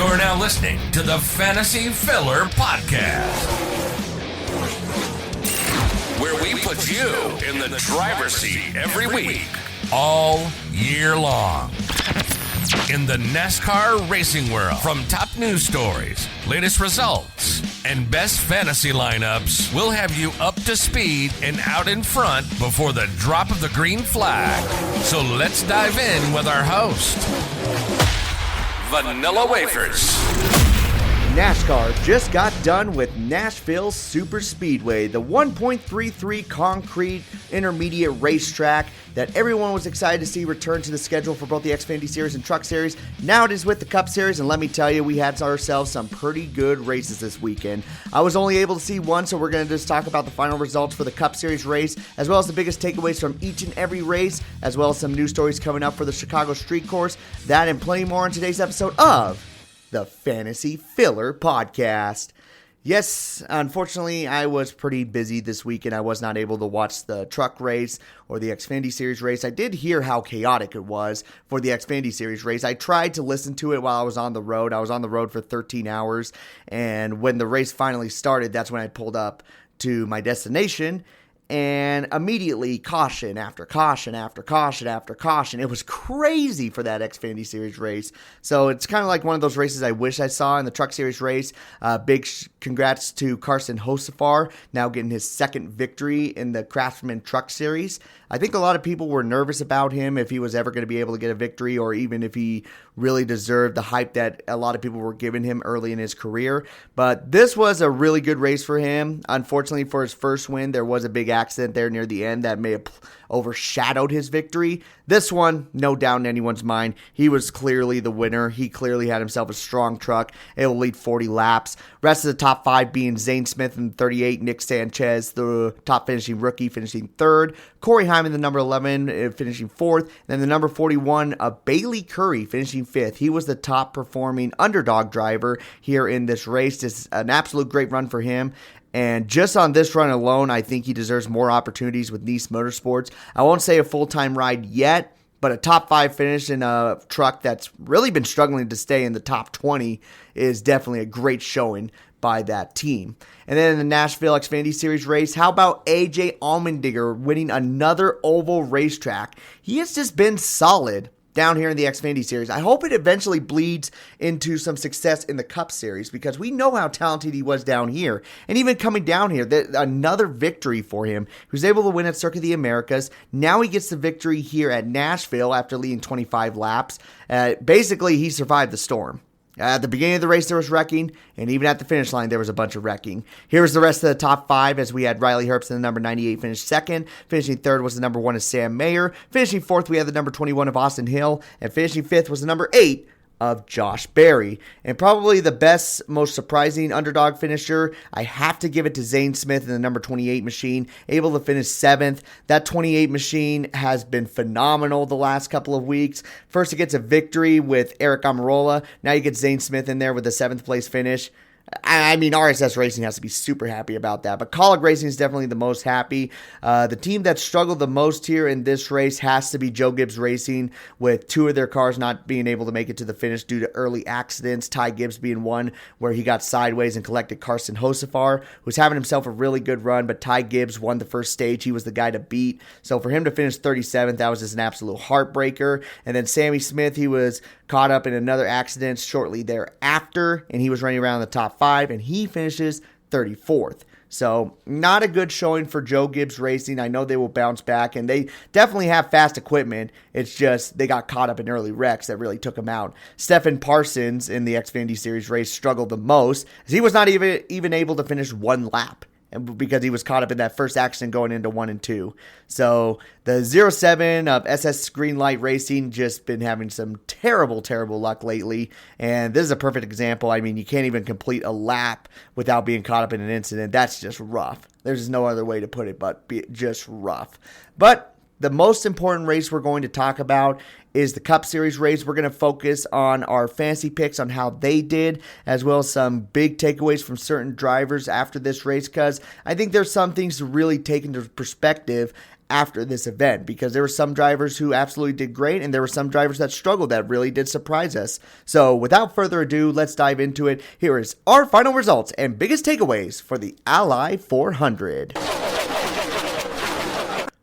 You're now listening to the Fantasy Filler Podcast, where we put you in the driver's seat every week, all year long. In the NASCAR racing world, from top news stories, latest results, and best fantasy lineups, we'll have you up to speed and out in front before the drop of the green flag. So let's dive in with our host, Vanilla Wafers. NASCAR just got done with Nashville Superspeedway, the 1.33 concrete intermediate racetrack that everyone was excited to see return to the schedule for both the Xfinity Series and Truck Series. Now it is with the Cup Series, and let me tell you, we had ourselves some pretty good races this weekend. I was only able to see one, so we're going to just talk about the final results for the Cup Series race, as well as the biggest takeaways from each and every race, as well as some news stories coming up for the Chicago Street Course. That and plenty more in today's episode of the Fantasy Filler Podcast. Yes, unfortunately, I was pretty busy this weekend. I was not able to watch the truck race or the Xfinity Series race. I did hear how chaotic it was for the Xfinity Series race. I tried to listen to it while I was on the road. I was on the road for 13 hours, and when the race finally started, that's when I pulled up to my destination. And immediately, caution after caution after caution after caution. It was crazy for that Xfinity Series race. So it's kind of like one of those races I wish I saw in the Truck Series race. Big congrats to Carson Hocevar, now getting his second victory in the Craftsman Truck Series. I think a lot of people were nervous about him, if he was ever going to be able to get a victory, or even if he really deserved the hype that a lot of people were giving him early in his career. But this was a really good race for him. Unfortunately, for his first win, there was a big accident there near the end that may have overshadowed his victory. This one, no doubt in anyone's mind, he was clearly the winner. He clearly had himself a strong truck. It will lead 40 laps. Rest of the top five being Zane Smith in 38, Nick Sanchez, the top finishing rookie, finishing third, Corey Hyman, the number 11, finishing fourth, and then the number 41, Bailey Curry, finishing fifth. He was the top performing underdog driver here in this race. Just an absolute great run for him. And just on this run alone, I think he deserves more opportunities with Nice Motorsports. I won't say a full-time ride yet, but a top 5 finish in a truck that's really been struggling to stay in the top 20 is definitely a great showing by that team. And then in the Nashville Xfinity Series race, how about AJ Allmendinger winning another oval racetrack? He has just been solid down here in the Xfinity Series. I hope it eventually bleeds into some success in the Cup Series, because we know how talented he was down here. And even coming down here, another victory for him. He was able to win at Circuit of the Americas. Now he gets the victory here at Nashville after leading 25 laps. Basically, he survived the storm. At the beginning of the race, there was wrecking, and even at the finish line, there was a bunch of wrecking. Here's the rest of the top 5, as we had Riley Herbst in the number 98 finished second. Finishing third was the number 1 of Sam Mayer. Finishing fourth, we had the number 21 of Austin Hill. And finishing fifth was the number 8 of Josh Berry. And probably the best, most surprising underdog finisher, I have to give it to Zane Smith in the number 28 machine, able to finish 7th. That 28 machine has been phenomenal the last couple of weeks. First, it gets a victory with Eric Almirola. Now you get Zane Smith in there with a 7th place finish. I mean, RSS Racing has to be super happy about that, but Colleague Racing is definitely the most happy. The team that struggled the most here in this race has to be Joe Gibbs Racing, with 2 of their cars not being able to make it to the finish due to early accidents. Ty Gibbs being one where he got sideways and collected Carson Hocevar, who's having himself a really good run, but Ty Gibbs won the first stage. He was the guy to beat. So for him to finish 37th, that was just an absolute heartbreaker. And then Sammy Smith, he was caught up in another accident shortly thereafter, and he was running around the top 5, and he finishes 34th. So not a good showing for Joe Gibbs Racing. I know they will bounce back, and they definitely have fast equipment. It's just they got caught up in early wrecks that really took them out. Stephen Parsons in the Xfinity Series race struggled the most, as he was not even able to finish one lap, because he was caught up in that first accident going into 1 and 2. So the 07 of SS Greenlight Racing just been having some terrible luck lately. And this is a perfect example. I mean, you can't even complete a lap without being caught up in an incident. That's just rough. There's just no other way to put it but just rough. But the most important race we're going to talk about is the Cup Series race. We're going to focus on our fantasy picks on how they did, as well as some big takeaways from certain drivers after this race, because I think there's some things to really take into perspective after this event, because there were some drivers who absolutely did great and there were some drivers that struggled that really did surprise us. So without further ado, let's dive into it. Here is our final results and biggest takeaways for the Ally 400.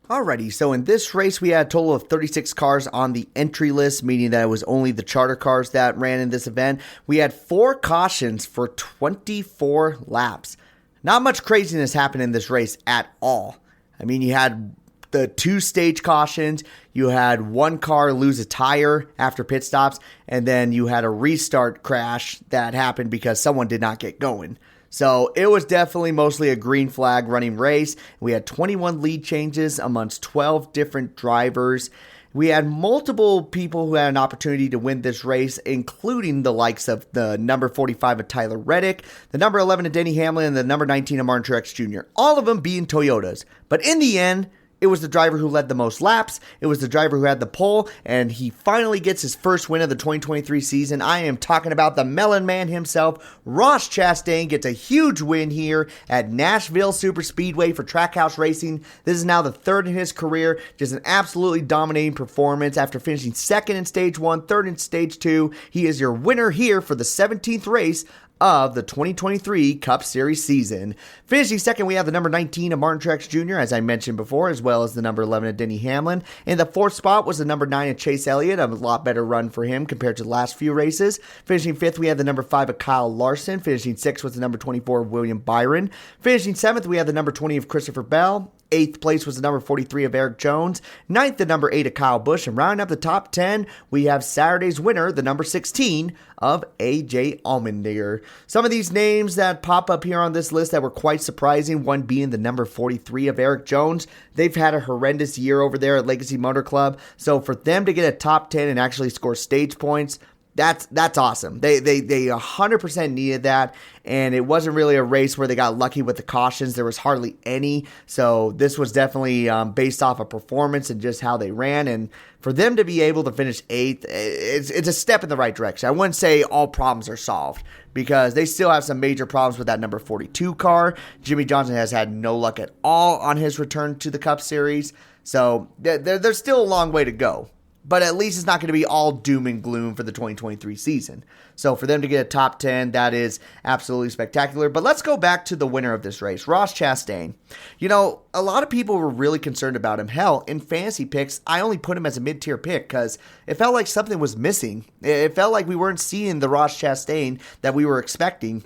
Alrighty, so in this race we had a total of 36 cars on the entry list, meaning that it was only the charter cars that ran in this event. We had 4 cautions for 24 laps. Not much craziness happened in this race at all. I mean, you had the 2 stage cautions, you had 1 car lose a tire after pit stops, and then you had a restart crash that happened because someone did not get going. So it was definitely mostly a green flag running race. We had 21 lead changes amongst 12 different drivers. We had multiple people who had an opportunity to win this race, including the likes of the number 45 of Tyler Reddick, the number 11 of Denny Hamlin, and the number 19 of Martin Truex Jr., all of them being Toyotas. But in the end, it was the driver who led the most laps. It was the driver who had the pole, and he finally gets his first win of the 2023 season. I am talking about the Melon Man himself. Ross Chastain gets a huge win here at Nashville Superspeedway for Trackhouse Racing. This is now the 3rd in his career. Just an absolutely dominating performance after finishing 2nd in Stage 1, 3rd in Stage 2. He is your winner here for the 17th race of the 2023 Cup Series season. Finishing second, we have the number 19 of Martin Truex Jr., as I mentioned before, as well as the number 11 of Denny Hamlin. In the 4th spot was the number 9 of Chase Elliott, a lot better run for him compared to the last few races. Finishing 5th, we have the number 5 of Kyle Larson. Finishing 6th was the number 24 of William Byron. Finishing 7th, we have the number 20 of Christopher Bell. 8th place was the number 43 of Eric Jones. 9th, the number 8 of Kyle Busch. And rounding up the top 10, we have Saturday's winner, the number 16 of AJ Allmendinger. Some of these names that pop up here on this list that were quite surprising, one being the number 43 of Eric Jones. They've had a horrendous year over there at Legacy Motor Club. So for them to get a top 10 and actually score stage points, that's awesome. They 100% needed that, and it wasn't really a race where they got lucky with the cautions. There was hardly any, so this was definitely based off of performance and just how they ran, and for them to be able to finish 8th, it's a step in the right direction. I wouldn't say all problems are solved, because they still have some major problems with that number 42 car. Jimmy Johnson has had no luck at all on his return to the Cup Series, so there's still a long way to go. But at least it's not going to be all doom and gloom for the 2023 season. So for them to get a top 10, that is absolutely spectacular. But let's go back to the winner of this race, Ross Chastain. You know, a lot of people were really concerned about him. Hell, in fantasy picks, I only put him as a mid-tier pick because it felt like something was missing. It felt like we weren't seeing the Ross Chastain that we were expecting.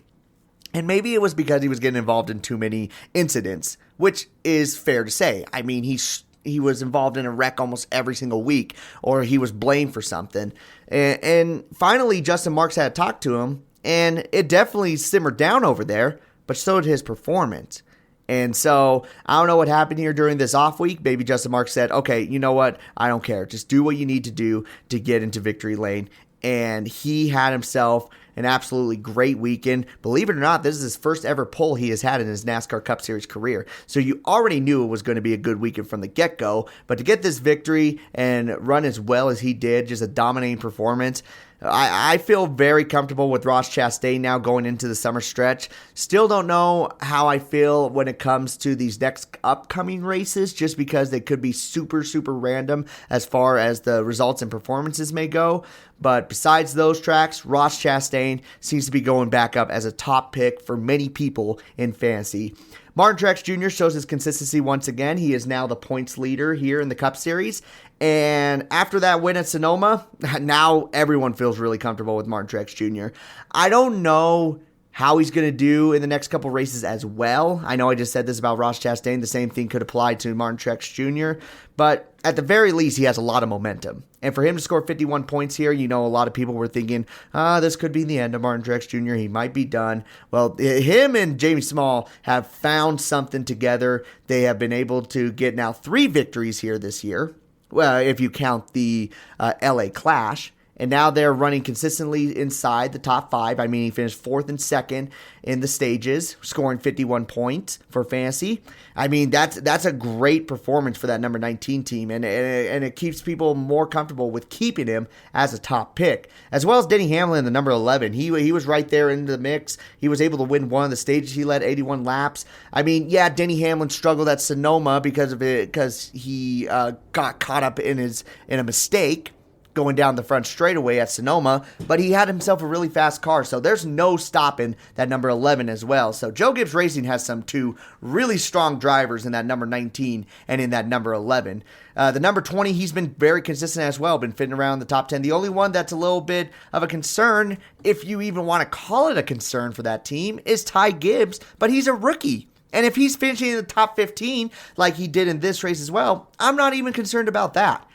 And maybe it was because he was getting involved in too many incidents, which is fair to say. I mean, he was involved in a wreck almost every single week, or he was blamed for something. And finally, Justin Marks had to talk to him, and it definitely simmered down over there, but so did his performance. And so I don't know what happened here during this off week. Maybe Justin Marks said, okay, you know what? I don't care. Just do what you need to do to get into victory lane. And he had himself an absolutely great weekend. Believe it or not, this is his first ever pole he has had in his NASCAR Cup Series career. So you already knew it was going to be a good weekend from the get-go. But to get this victory and run as well as he did, just a dominating performance, I feel very comfortable with Ross Chastain now going into the summer stretch. Still don't know how I feel when it comes to these next upcoming races, just because they could be super, super random as far as the results and performances may go. But besides those tracks, Ross Chastain seems to be going back up as a top pick for many people in fantasy. Martin Truex Jr. shows his consistency once again. He is now the points leader here in the Cup Series. And after that win at Sonoma, now everyone feels really comfortable with Martin Truex Jr. I don't know how he's going to do in the next couple races as well. I know I just said this about Ross Chastain. The same thing could apply to Martin Truex Jr. But at the very least, he has a lot of momentum. And for him to score 51 points here, you know, a lot of people were thinking, this could be the end of Martin Truex Jr. He might be done. Well, him and Jamie Small have found something together. They have been able to get now 3 victories here this year. Well, if you count the LA Clash. and now they're running consistently inside the top 5. I mean, he finished 4th and 2nd in the stages, scoring 51 points for fantasy. I mean, that's a great performance for that number 19 team, and it keeps people more comfortable with keeping him as a top pick, as well as Denny Hamlin, the number 11. He was right there in the mix. He was able to win one of the stages. He led 81 laps. I mean, yeah, Denny Hamlin struggled at Sonoma because he got caught up in a mistake going down the front straightaway at Sonoma, but he had himself a really fast car, so there's no stopping that number 11 as well. So Joe Gibbs Racing has two really strong drivers in that number 19 and in that number 11. The number 20, he's been very consistent as well, been fitting around the top 10. The only one that's a little bit of a concern, if you even want to call it a concern for that team, is Ty Gibbs, but he's a rookie. And if he's finishing in the top 15 like he did in this race as well, I'm not even concerned about that.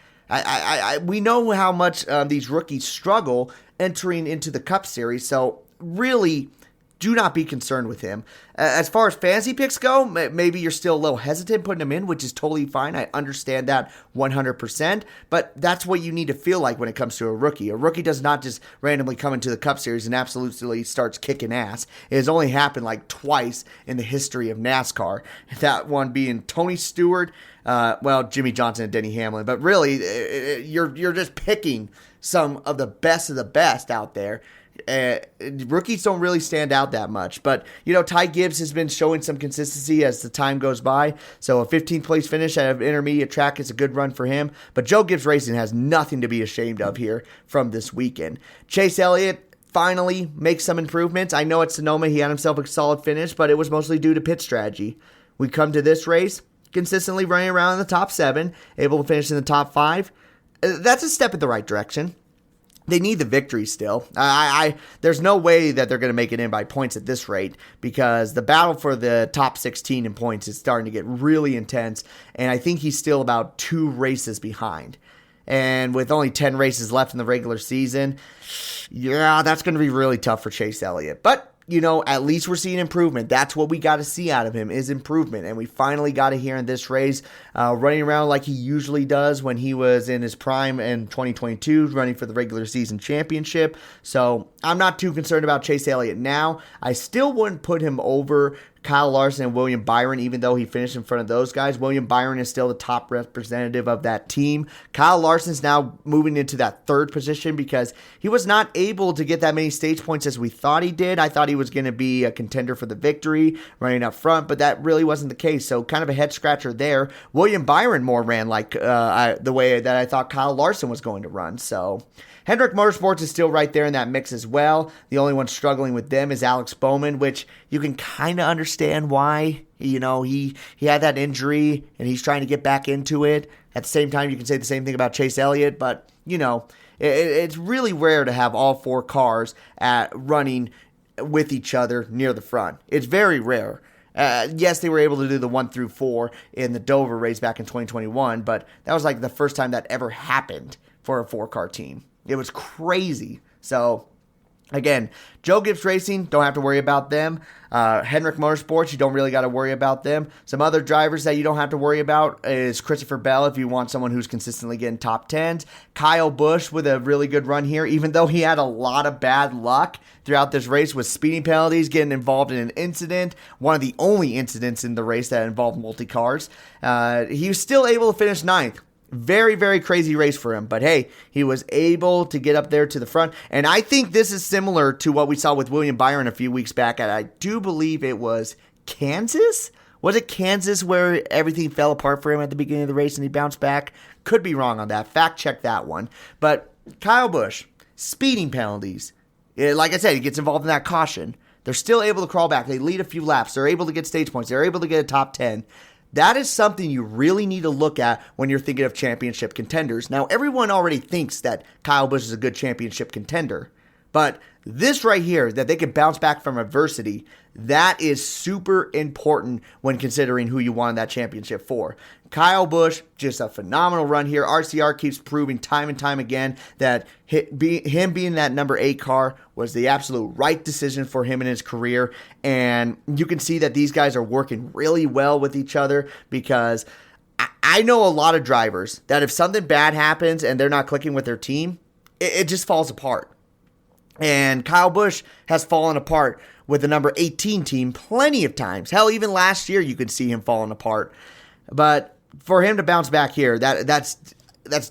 We know how much these rookies struggle entering into the Cup Series, so really do not be concerned with him. As far as fantasy picks go, maybe you're still a little hesitant putting him in, which is totally fine. I understand that 100%, but that's what you need to feel like when it comes to a rookie. A rookie does not just randomly come into the Cup Series and absolutely starts kicking ass. It has only happened like twice in the history of NASCAR, that one being Tony Stewart, Jimmy Johnson and Denny Hamlin. But really, you're just picking some of the best out there. Rookies don't really stand out that much, but Ty Gibbs has been showing some consistency as the time goes by, so a 15th place finish at an intermediate track is a good run for him. But Joe Gibbs Racing has nothing to be ashamed of here from this weekend. Chase Elliott finally makes some improvements. I know at Sonoma he had himself a solid finish, but it was mostly due to pit strategy. We come to this race consistently running around in the top 7, able to finish in the top 5. That's a step in the right direction. They need the victory still. There's no way that they're going to make it in by points at this rate, because the battle for the top 16 in points is starting to get really intense, and I think he's still about 2 races behind. And with only 10 races left in the regular season, yeah, that's going to be really tough for Chase Elliott. But at least we're seeing improvement. That's what we got to see out of him, is improvement. And we finally got it here in this race, running around like he usually does when he was in his prime in 2022, running for the regular season championship. So I'm not too concerned about Chase Elliott now. I still wouldn't put him over Kyle Larson and William Byron, even though he finished in front of those guys. William Byron is still the top representative of that team. Kyle Larson's now moving into that 3rd position because he was not able to get that many stage points as we thought he did. I thought he was going to be a contender for the victory running up front, but that really wasn't the case. So kind of a head scratcher there. William Byron more ran like the way that I thought Kyle Larson was going to run. So Hendrick Motorsports is still right there in that mix as well. The only one struggling with them is Alex Bowman, which you can kind of understand why. He had that injury and he's trying to get back into it. At the same time, you can say the same thing about Chase Elliott, but it's really rare to have all 4 cars running with each other near the front. It's very rare. Yes, they were able to do the 1 through 4 in the Dover race back in 2021, but that was like the first time that ever happened for a 4-car team. It was crazy. So, again, Joe Gibbs Racing, don't have to worry about them. Hendrick Motorsports, you don't really got to worry about them. Some other drivers that you don't have to worry about is Christopher Bell, if you want someone who's consistently getting top 10s. Kyle Busch with a really good run here, even though he had a lot of bad luck throughout this race with speeding penalties, getting involved in an incident, one of the only incidents in the race that involved multi-cars. He was still able to finish 9th. Very, very crazy race for him. But hey, he was able to get up there to the front. And I think this is similar to what we saw with William Byron a few weeks back. I do believe it was Kansas. Was it Kansas where everything fell apart for him at the beginning of the race and he bounced back? Could be wrong on that. Fact check that one. But Kyle Busch, speeding penalties. Like I said, he gets involved in that caution. They're still able to crawl back. They lead a few laps. They're able to get stage points. They're able to get a top 10. That is something you really need to look at when you're thinking of championship contenders. Now, everyone already thinks that Kyle Busch is a good championship contender. But this right here, that they can bounce back from adversity, that is super important when considering who you won that championship for. Kyle Busch, just a phenomenal run here. RCR keeps proving time and time again that him being that number 8 car was the absolute right decision for him in his career. And you can see that these guys are working really well with each other, because I know a lot of drivers that if something bad happens and they're not clicking with their team, it just falls apart. And Kyle Busch has fallen apart with the number 18 team plenty of times. Hell, even last year you could see him falling apart. But for him to bounce back here, that's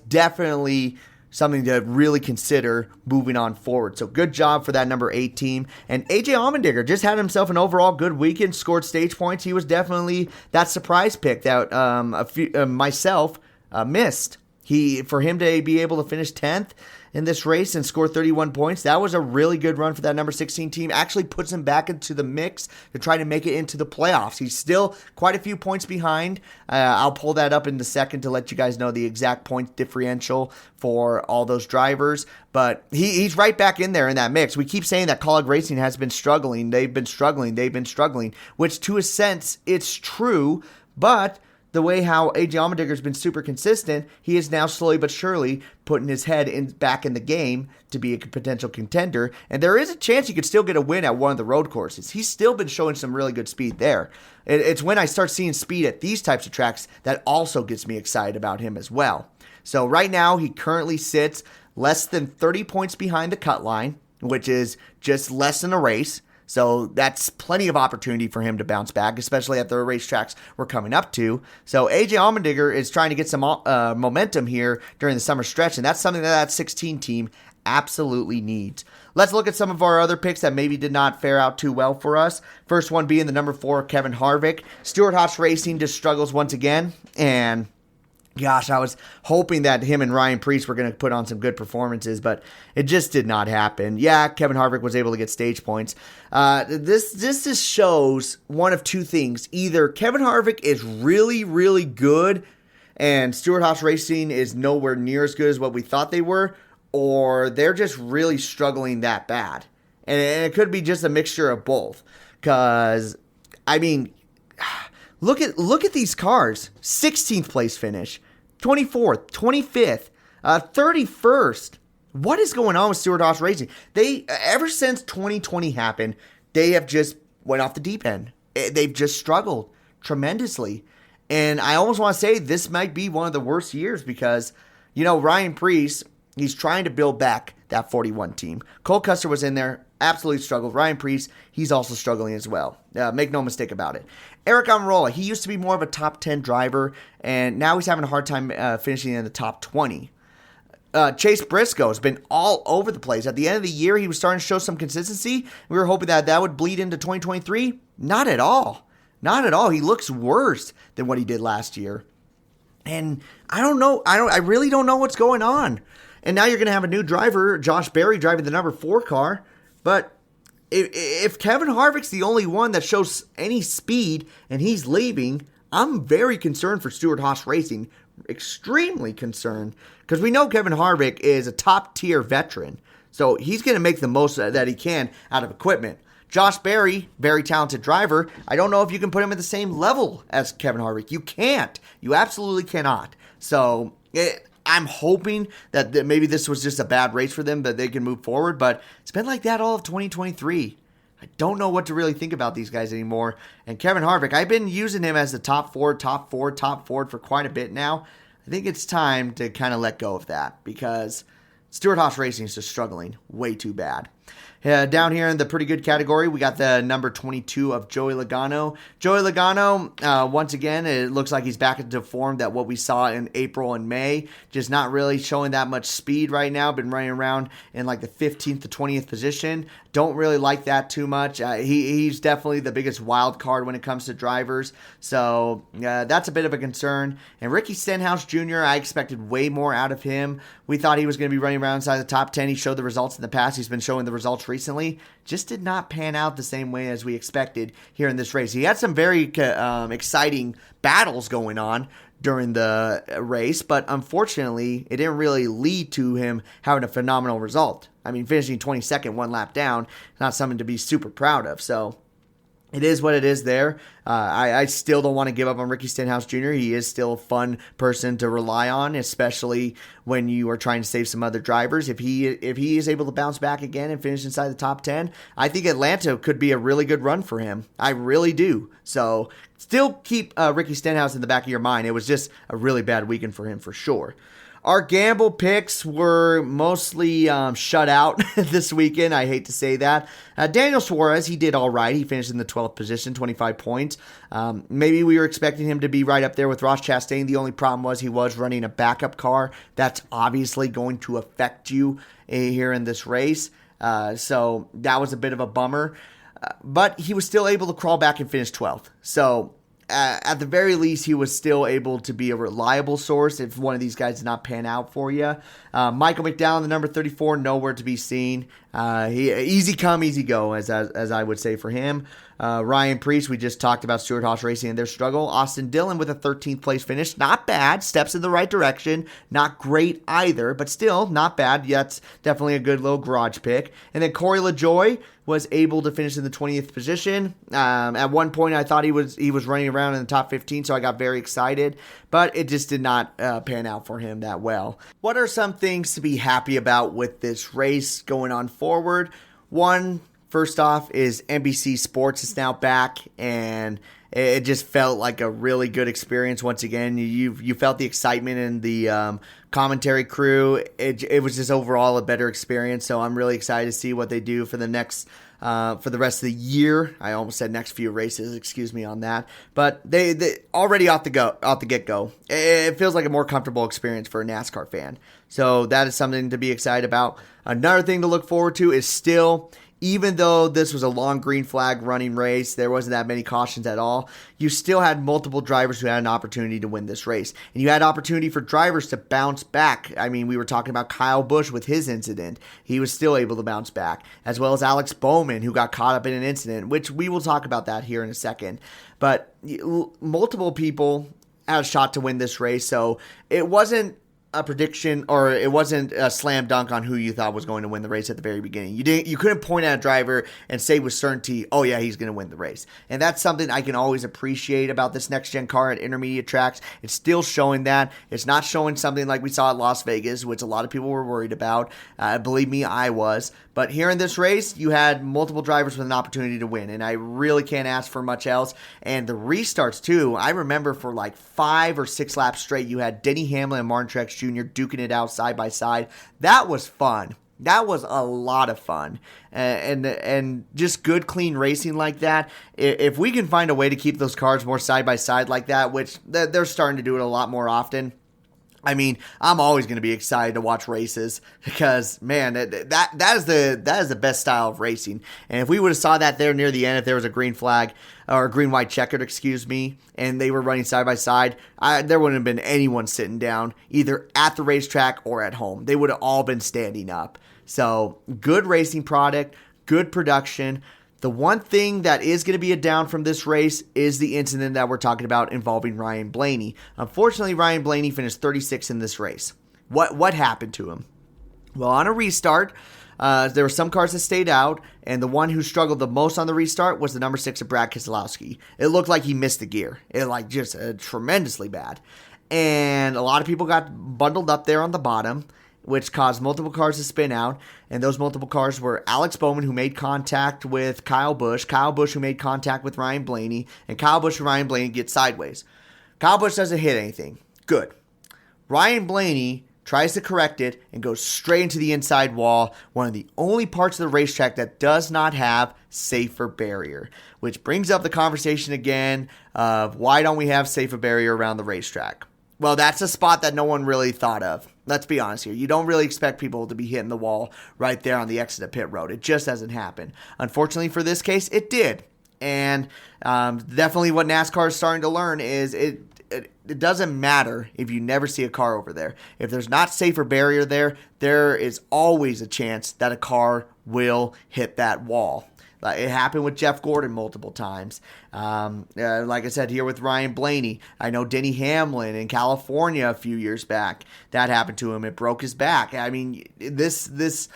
definitely something to really consider moving on forward. So good job for that number 8 team. And AJ Allmendinger just had himself an overall good weekend, scored stage points. He was definitely that surprise pick that myself missed. For him to be able to finish 10th in this race and score 31 points, that was a really good run for that number 16 team. Actually puts him back into the mix to try to make it into the playoffs. He's still quite a few points behind. I'll pull that up in a second to let you guys know the exact point differential for all those drivers. But he's right back in there in that mix. We keep saying that Kaulig Racing has been struggling. They've been struggling, which to a sense, it's true. But the way how AJ Allmendinger has been super consistent, he is now slowly but surely putting his head back in the game to be a potential contender. And there is a chance he could still get a win at one of the road courses. He's still been showing some really good speed there. It's when I start seeing speed at these types of tracks that also gets me excited about him as well. So right now, he currently sits less than 30 points behind the cut line, which is just less than a race. So that's plenty of opportunity for him to bounce back, especially at the racetracks we're coming up to. So AJ Allmendinger is trying to get some momentum here during the summer stretch, and that's something that 16 team absolutely needs. Let's look at some of our other picks that maybe did not fare out too well for us. First one being the number 4, Kevin Harvick. Stewart-Haas Racing just struggles once again, and gosh, I was hoping that him and Ryan Preece were going to put on some good performances, but it just did not happen. Yeah, Kevin Harvick was able to get stage points. This just shows one of two things. Either Kevin Harvick is really, really good, and Stewart-Haas Racing is nowhere near as good as what we thought they were, or they're just really struggling that bad. And it could be just a mixture of both. Because, I mean, look at these cars. 16th place finish, 24th, 25th, 31st. What is going on with Stewart-Haas Racing? They, ever since 2020 happened, they have just went off the deep end. They've just struggled tremendously. And I almost want to say this might be one of the worst years because, Ryan Preece, he's trying to build back that 41 team. Cole Custer was in there, absolutely struggled. Ryan Preece, he's also struggling as well. Make no mistake about it. Eric Almirola, he used to be more of a top 10 driver, and now he's having a hard time finishing in the top 20. Chase Briscoe has been all over the place. At the end of the year, he was starting to show some consistency. We were hoping that would bleed into 2023. Not at all. Not at all. He looks worse than what he did last year. And I don't know. I really don't know what's going on. And now you're going to have a new driver, Josh Berry, driving the number 4 car. But if Kevin Harvick's the only one that shows any speed and he's leaving, I'm very concerned for Stewart-Haas Racing. Extremely concerned. Because we know Kevin Harvick is a top-tier veteran. So he's going to make the most that he can out of equipment. Josh Berry, very talented driver. I don't know if you can put him at the same level as Kevin Harvick. You can't. You absolutely cannot. So I'm hoping that maybe this was just a bad race for them, that they can move forward. But it's been like that all of 2023. I don't know what to really think about these guys anymore. And Kevin Harvick, I've been using him as the top forward for quite a bit now. I think it's time to kind of let go of that because Stewart-Haas Racing is just struggling way too bad. Down here in the pretty good category, we got the number 22 of Joey Logano. Joey Logano, once again, it looks like he's back into form that what we saw in April and May. Just not really showing that much speed right now. Been running around in like the 15th to 20th position. Don't really like that too much. He's definitely the biggest wild card when it comes to drivers. So that's a bit of a concern. And Ricky Stenhouse Jr., I expected way more out of him. We thought he was going to be running around inside the top 10. He showed the results in the past. He's been showing the results recently. Just did not pan out the same way as we expected here in this race. He had some very exciting battles going on during the race, but unfortunately, it didn't really lead to him having a phenomenal result. I mean, finishing 22nd, one lap down, not something to be super proud of. So it is what it is there. I still don't want to give up on Ricky Stenhouse Jr. He is still a fun person to rely on, especially when you are trying to save some other drivers. If he is able to bounce back again and finish inside the top 10, I think Atlanta could be a really good run for him. I really do. So still keep Ricky Stenhouse in the back of your mind. It was just a really bad weekend for him for sure. Our gamble picks were mostly shut out this weekend. I hate to say that. Daniel Suarez, he did all right. He finished in the 12th position, 25 points. Maybe we were expecting him to be right up there with Ross Chastain. The only problem was he was running a backup car. That's obviously going to affect you here in this race. So that was a bit of a bummer. But he was still able to crawl back and finish 12th. So at the very least, he was still able to be a reliable source if one of these guys did not pan out for you. Michael McDowell, the number 34, nowhere to be seen. Easy come, easy go, as I would say for him. Ryan Preece, we just talked about Stewart Haas Racing and their struggle. Austin Dillon with a 13th place finish. Not bad. Steps in the right direction. Not great either, but still not bad. That's definitely a good little garage pick. And then Corey LaJoie was able to finish in the 20th position. At one point, I thought he was running around in the top 15, so I got very excited. But it just did not pan out for him that well. What are some things to be happy about with this race going on forward? One, first off, is NBC Sports is now back, and it just felt like a really good experience once again. You felt the excitement in the commentary crew. It was just overall a better experience, so I'm really excited to see what they do for the next for the rest of the year. I almost said next few races, excuse me on that. But they already off the get-go, it feels like a more comfortable experience for a NASCAR fan. So that is something to be excited about. Another thing to look forward to is still, even though this was a long green flag running race, there wasn't that many cautions at all, you still had multiple drivers who had an opportunity to win this race. And you had opportunity for drivers to bounce back. I mean, we were talking about Kyle Busch with his incident. He was still able to bounce back, as well as Alex Bowman, who got caught up in an incident, which we will talk about that here in a second. But multiple people had a shot to win this race, so it wasn't a prediction, or it wasn't a slam dunk on who you thought was going to win the race at the very beginning. You couldn't point at a driver and say with certainty, oh yeah, he's going to win the race. And that's something I can always appreciate about this next gen car at intermediate tracks. It's still showing that. It's not showing something like we saw at Las Vegas, which a lot of people were worried about. Believe me, I was. But here in this race, you had multiple drivers with an opportunity to win, and I really can't ask for much else. And the restarts, too, I remember for like 5 or 6 laps straight, you had Denny Hamlin and Martin Truex Jr. duking it out side by side. That was fun. That was a lot of fun. And just good, clean racing like that. If we can find a way to keep those cars more side by side like that, which they're starting to do it a lot more often, I mean, I'm always going to be excited to watch races because, man, that is the best style of racing. And if we would have saw that there near the end, if there was a green flag or a green-white checkered, and they were running side by side, there wouldn't have been anyone sitting down either at the racetrack or at home. They would have all been standing up. So, good racing product, good production. The one thing that is going to be a down from this race is the incident that we're talking about involving Ryan Blaney. Unfortunately, Ryan Blaney finished 36th in this race. What happened to him? Well, on a restart, there were some cars that stayed out, and the one who struggled the most on the restart was the number 6 of Brad Keselowski. It looked like he missed the gear. It just tremendously bad. And a lot of people got bundled up there on the bottom, which caused multiple cars to spin out, and those multiple cars were Alex Bowman, who made contact with Kyle Busch who made contact with Ryan Blaney, and Kyle Busch and Ryan Blaney get sideways. Kyle Busch doesn't hit anything. Good. Ryan Blaney tries to correct it and goes straight into the inside wall, one of the only parts of the racetrack that does not have safer barrier, which brings up the conversation again of why don't we have safer barrier around the racetrack? Well, that's a spot that no one really thought of. Let's be honest here. You don't really expect people to be hitting the wall right there on the exit of pit road. It just doesn't happen. Unfortunately for this case, it did. And definitely what NASCAR is starting to learn is it doesn't matter if you never see a car over there. If there's not safer barrier there, there is always a chance that a car will hit that wall. It happened with Jeff Gordon multiple times. Like I said, here with Ryan Blaney. I know Denny Hamlin in California a few years back. That happened to him. It broke his back. I mean, this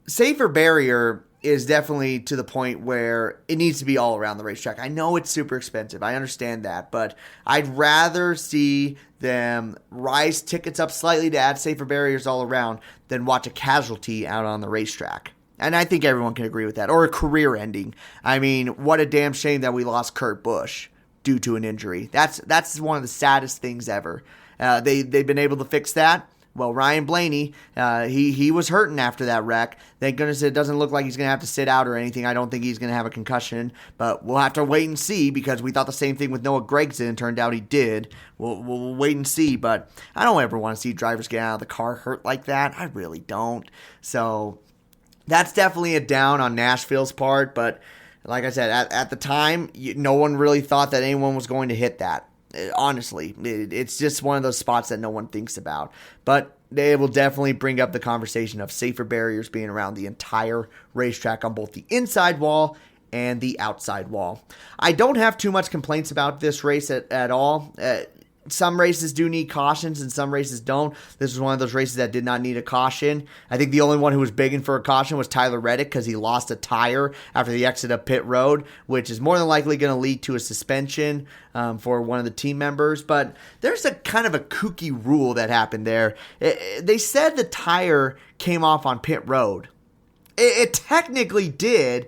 safer barrier is definitely to the point where it needs to be all around the racetrack. I know it's super expensive. I understand that. But I'd rather see them rise tickets up slightly to add safer barriers all around than watch a casualty out on the racetrack. And I think everyone can agree with that. Or a career ending. I mean, what a damn shame that we lost Kurt Busch due to an injury. That's one of the saddest things ever. They've been able to fix that. Well, Ryan Blaney, he was hurting after that wreck. Thank goodness it doesn't look like he's going to have to sit out or anything. I don't think he's going to have a concussion, but we'll have to wait and see because we thought the same thing with Noah Gragson. Turned out he did. We'll wait and see, but I don't ever want to see drivers get out of the car hurt like that. I really don't. So that's definitely a down on Nashville's part, but like I said, at the time, no one really thought that anyone was going to hit that. Honestly, it's just one of those spots that no one thinks about. But they will definitely bring up the conversation of safer barriers being around the entire racetrack on both the inside wall and the outside wall. I don't have too much complaints about this race at all. Some races do need cautions and some races don't. This was one of those races that did not need a caution. I think the only one who was begging for a caution was Tyler Reddick because he lost a tire after the exit of pit road, which is more than likely going to lead to a suspension for one of the team members. But there's a kind of a kooky rule that happened there. They said the tire came off on pit road. It technically did,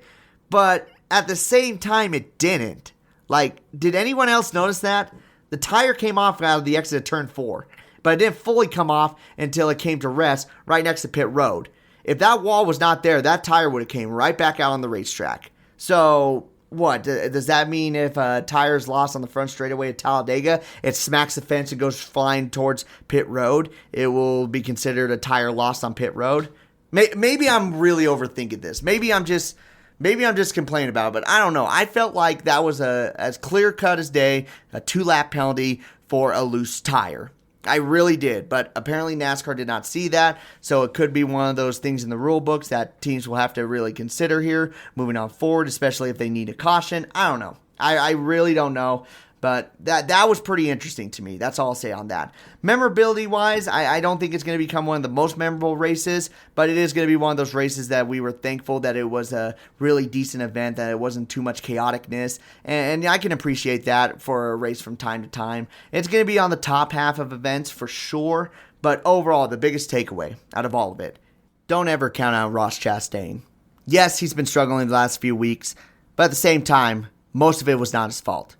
but at the same time it didn't. Like, did anyone else notice that? The tire came off out of the exit of turn 4, but it didn't fully come off until it came to rest right next to pit road. If that wall was not there, that tire would have came right back out on the racetrack. So, what? Does that mean if a tire is lost on the front straightaway at Talladega, it smacks the fence and goes flying towards pit road, it will be considered a tire lost on pit road? Maybe I'm really overthinking this. Maybe I'm just complaining about it, but I don't know. I felt like that was as clear-cut as day, a 2-lap penalty for a loose tire. I really did, but apparently NASCAR did not see that, so it could be one of those things in the rule books that teams will have to really consider here moving on forward, especially if they need a caution. I don't know. I really don't know. But that was pretty interesting to me. That's all I'll say on that. Memorability-wise, I don't think it's going to become one of the most memorable races, but it is going to be one of those races that we were thankful that it was a really decent event, that it wasn't too much chaoticness, and I can appreciate that for a race from time to time. It's going to be on the top half of events for sure, but overall, the biggest takeaway out of all of it, don't ever count out Ross Chastain. Yes, he's been struggling the last few weeks, but at the same time, most of it was not his fault.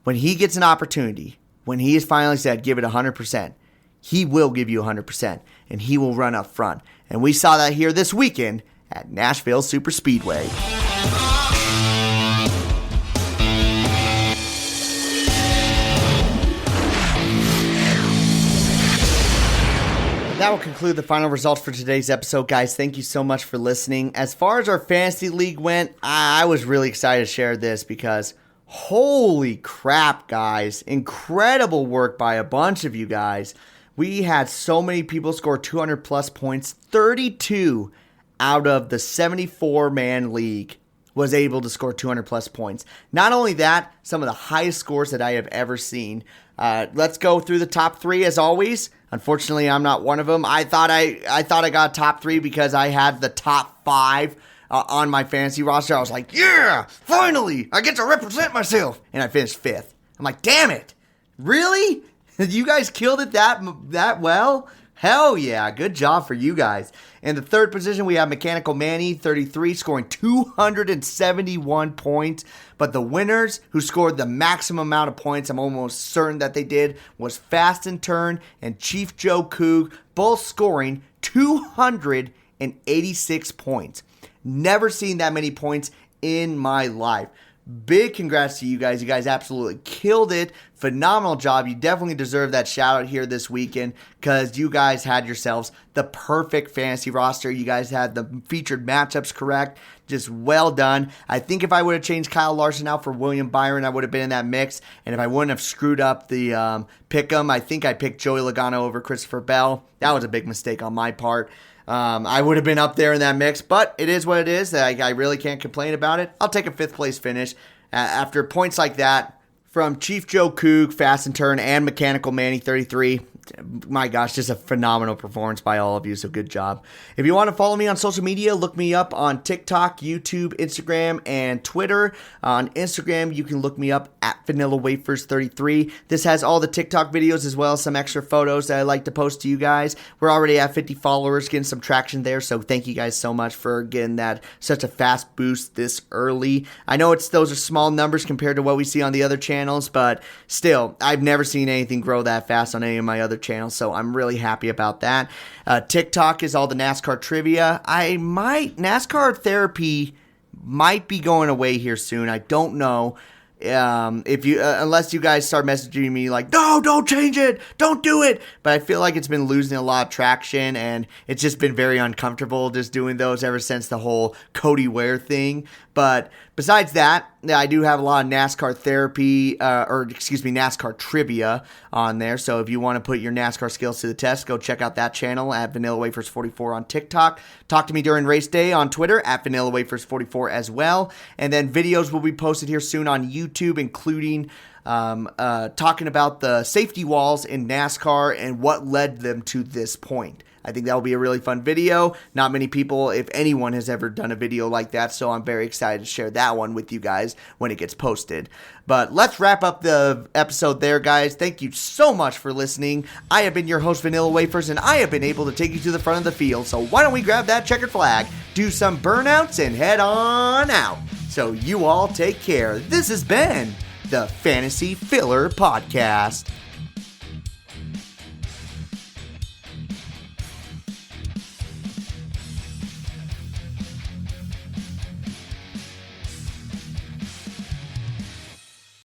When he gets an opportunity, when he has finally said, give it 100%, he will give you 100%, and he will run up front. And we saw that here this weekend at Nashville Superspeedway. That will conclude the final results for today's episode, guys. Thank you so much for listening. As far as our fantasy league went, I was really excited to share this because holy crap, guys. Incredible work by a bunch of you guys. We had so many people score 200 plus points. 32 out of the 74-man league was able to score 200 plus points. Not only that, some of the highest scores that I have ever seen. Let's go through the top 3 as always. Unfortunately, I'm not one of them. I thought I got top 3 because I had the top 5 on my fantasy roster. I was like, yeah, finally, I get to represent myself. And I finished 5th. I'm like, damn it. Really? You guys killed it that well? Hell yeah, good job for you guys. In the 3rd position, we have Mechanical Manny, 33, scoring 271 points. But the winners who scored the maximum amount of points, I'm almost certain that they did, was Fast and Turn and Chief Joe Coog, both scoring 286 points. Never seen that many points in my life. Big congrats to you guys. You guys absolutely killed it. Phenomenal job. You definitely deserve that shout out here this weekend because you guys had yourselves the perfect fantasy roster. You guys had the featured matchups correct. Just well done. I think if I would have changed Kyle Larson out for William Byron, I would have been in that mix. And if I wouldn't have screwed up the pick 'em, I think I picked Joey Logano over Christopher Bell. That was a big mistake on my part. I would have been up there in that mix, but it is what it is. I really can't complain about it. I'll take a 5th place finish. After points like that from Chief Joe Coog, Fast and Turn, and Mechanical Manny 33, my gosh, just a phenomenal performance by all of you, so good job. If you want to follow me on social media, look me up on TikTok, YouTube, Instagram, and Twitter. On Instagram, you can look me up at VanillaWafers33. This has all the TikTok videos as well as some extra photos that I like to post to you guys. We're already at 50 followers, getting some traction there, so thank you guys so much for getting that such a fast boost this early. I know those are small numbers compared to what we see on the other channels, but still, I've never seen anything grow that fast on any of my other channels, so I'm really happy about that. TikTok is all the NASCAR trivia. NASCAR therapy might be going away here soon. I don't know. If you unless you guys start messaging me like, no, don't change it, don't do it. But I feel like it's been losing a lot of traction, and it's just been very uncomfortable just doing those ever since the whole Cody Ware thing. But besides that, I do have a lot of NASCAR therapy, NASCAR trivia on there. So if you want to put your NASCAR skills to the test, go check out that channel at VanillaWafers44 on TikTok. Talk to me during race day on Twitter at VanillaWafers44 as well. And then videos will be posted here soon on YouTube, including talking about the safety walls in NASCAR and what led them to this point. I think that will be a really fun video. Not many people, if anyone, has ever done a video like that, so I'm very excited to share that one with you guys when it gets posted. But let's wrap up the episode there, guys. Thank you so much for listening. I have been your host, Vanilla Wafers, and I have been able to take you to the front of the field. So why don't we grab that checkered flag, do some burnouts, and head on out. So you all take care. This has been the Fantasy Filler Podcast.